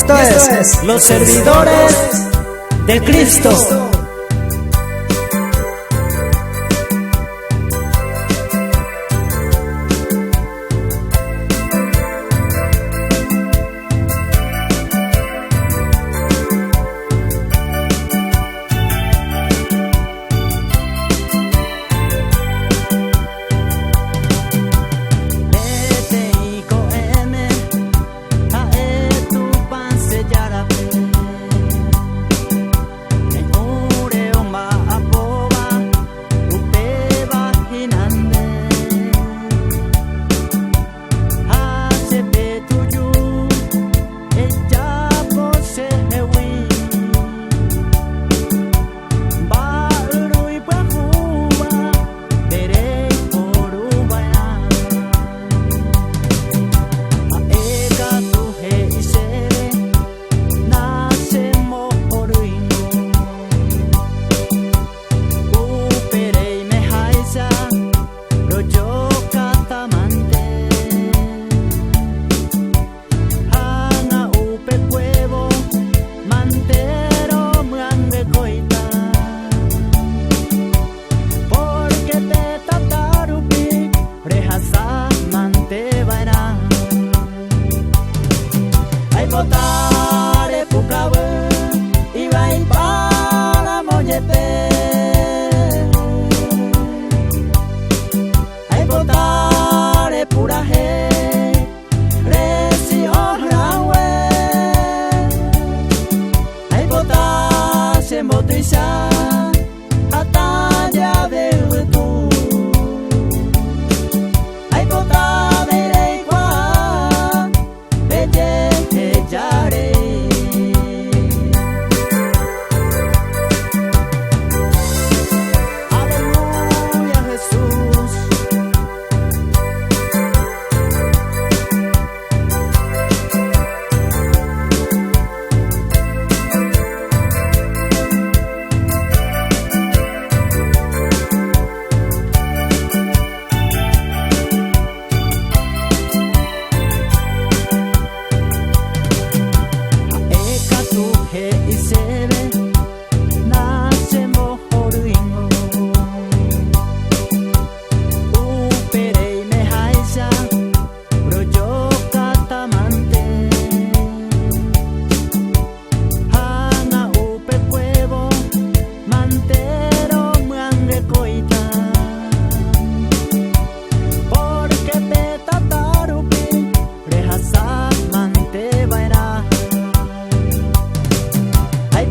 esto es Los Servidores de Cristo. Botare pukabu ibai para moñete. Ay botare puraje resi ohrawe. Ay botase motuisa ataya behutu. Ay botame reikwa beye. Aleluya Jesús.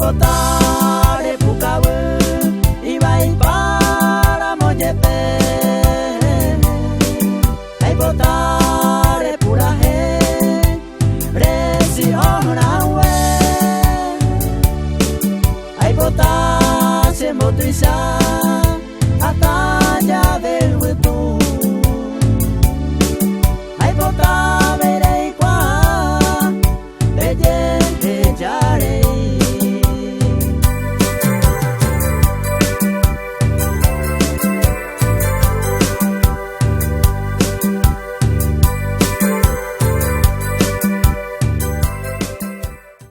Botare pukabu ibai para moñete. Ay botare puraje resi ohrawe. Ay botase motuisa ata